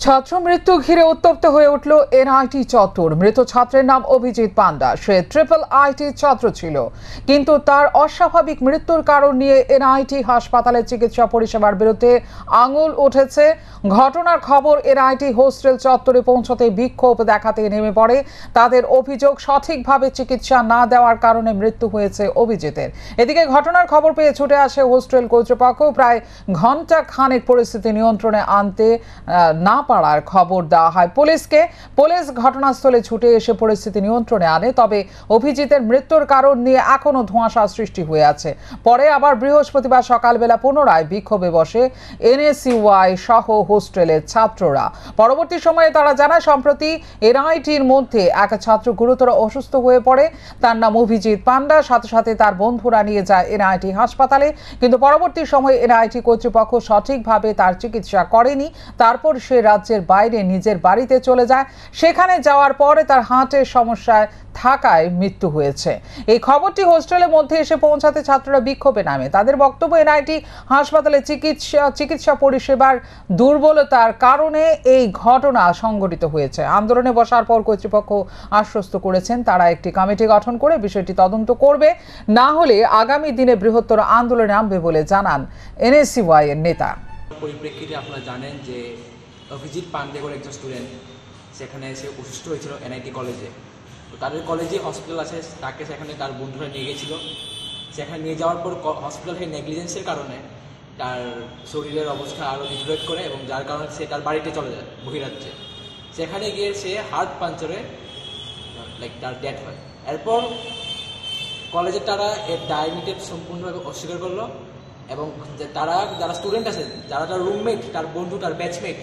ছাত্র মৃত্যু ঘিরে উত্তপ্ত হয়ে উঠল এনআইটি চত্বর। মৃত ছাত্রের নাম অভিজিৎ পান্ডা। সে IIIT ছাত্র ছিল, কিন্তু তার অস্বাভাবিক মৃত্যুর কারণ নিয়ে এনআইটি হাসপাতালের চিকিৎসা পরিষেবার বিরুদ্ধে আঙুল উঠেছে। ঘটনার খবর এনআইটি হোস্টেল চত্বরে পৌঁছতে বিক্ষোভ দেখাতে নেমে পড়ে। তাদের অভিযোগ, সঠিকভাবে চিকিৎসা না দেওয়ার কারণে মৃত্যু হয়েছে অভিজিতের। এদিকে ঘটনার খবর পেয়ে ছুটে আসে হোস্টেল কর্তৃপক্ষ। প্রায় ঘন্টা খানেক পরিস্থিতি নিয়ন্ত্রণে আনতে না পারার খবর দেওয়া হয় পুলিশকে। পুলিশ ঘটনাস্থলে ছুটে এসে পরিস্থিতি নিয়ন্ত্রণে আনে। তবে অভিজিতের মৃত্যুর কারণ নিয়ে এখনো ধোঁয়াশা সৃষ্টি হয়ে আছে। পরে আবার বৃহস্পতিবার সকালবেলা পুনরায় বিক্ষোভে বসে NSUI সহ হোস্টেলের ছাত্ররা। পরবর্তী সময়ে তারা জানায়, সম্প্রতি এনআইটির মধ্যে এক ছাত্র গুরুতর অসুস্থ হয়ে পড়ে। তার নাম অভিজিৎ পান্ডা। সাথে সাথে তার বন্ধুরা নিয়ে যায় এনআইটি হাসপাতালে, কিন্তু পরবর্তী সময়ে এনআইটি কর্তৃপক্ষ সঠিকভাবে তার চিকিৎসা করেনি। তারপর সে রাজ্যের বাইরে নিজের বাড়িতে চলে যায়। সেখানে যাওয়ার পরে তার হার্টের সমস্যায় থাকায় মৃত্যু হয়েছে। এই খবরটি হোস্টেলের মধ্যে এসে পৌঁছাতে ছাত্ররা বিক্ষোভে নামে। তাদের বক্তব্য, এনআইটি হাসপাতালে চিকিৎসা পরিষেবার দুর্বলতার কারণে এই ঘটনা সংঘটিত হয়েছে। আন্দোলনে বসার পর কর্তৃপক্ষ আশ্বস্ত করেছেন তারা একটি কমিটি গঠন করে বিষয়টি তদন্ত করবে, না হলে আগামী দিনে বৃহত্তর আন্দোলনে নামবে বলে জানান NSUI এর নেতা। পরিপ্রেক্ষিতে আপনারা জানেন যে অভিজিৎ পান্ডে করে একজন স্টুডেন্ট, সেখানে সে অসুস্থ হয়েছিল এনআইটি কলেজে। তো তাদের কলেজে হসপিটাল আছে, তাকে সেখানে তার বন্ধুরা নিয়ে গেছিলো। সেখানে নিয়ে যাওয়ার পর হসপিটালের নেগলিজেন্সের কারণে তার শরীরের অবস্থা আরও ডিটোরেট করে, এবং যার কারণে সে তার বাড়িতে চলে যায় বহিরাজ্যে। সেখানে গিয়ে সে হার্ট পাঞ্চারে তার ডেথ হয়। এরপর কলেজের তারা এর ডায়াগনোসিস সম্পূর্ণভাবে অস্বীকার করলো, এবং তারা যারা স্টুডেন্ট আছে, যারা তার রুমমেট, তার বন্ধু, তার ব্যাচমেট,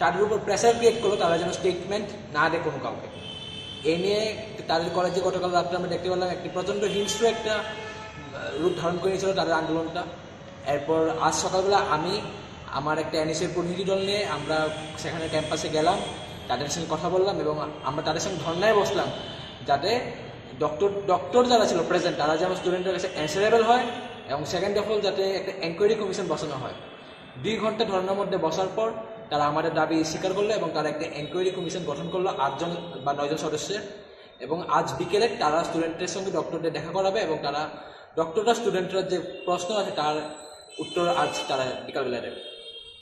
তাদের উপর প্রেশার ক্রিয়েট করলো তারা যেন স্টেটমেন্ট না দেয় কোনো কাউকে। এই নিয়ে তাদের কলেজে গতকাল রাত্রে আমরা দেখতে পেলাম একটি প্রচণ্ড হিংস্র একটা রূপ ধারণ করে নিয়েছিল তাদের আন্দোলনটা। এরপর আজ সকালবেলা আমি আমার একটা NSUI প্রতিনিধি দল নিয়ে আমরা সেখানে ক্যাম্পাসে গেলাম, তাদের সঙ্গে কথা বললাম, এবং আমরা তাদের সঙ্গে ধর্নায় বসলাম যাতে ডক্টর যারা ছিল প্রেজেন্ট, তারা যেন স্টুডেন্টের কাছে অ্যান্সারেবল হয়, এবং সেকেন্ড অফ অল যাতে একটা এনকোয়ারি কমিশন বসানো হয়। 2 ঘন্টা ধর্নার মধ্যে বসার পর তারা আমাদের দাবি স্বীকার করলো, এবং তারা একটা এনকোয়ারি কমিশন গঠন করলো 8 জন বা 9 জন সদস্যের। এবং আজ বিকেলে তারা স্টুডেন্টের সঙ্গে ডক্টরদের দেখা করাবে, এবং তারা ডক্টররা স্টুডেন্টরা যে প্রশ্ন আছে তার উত্তর আজ তারা বিকালবেলা দেবে।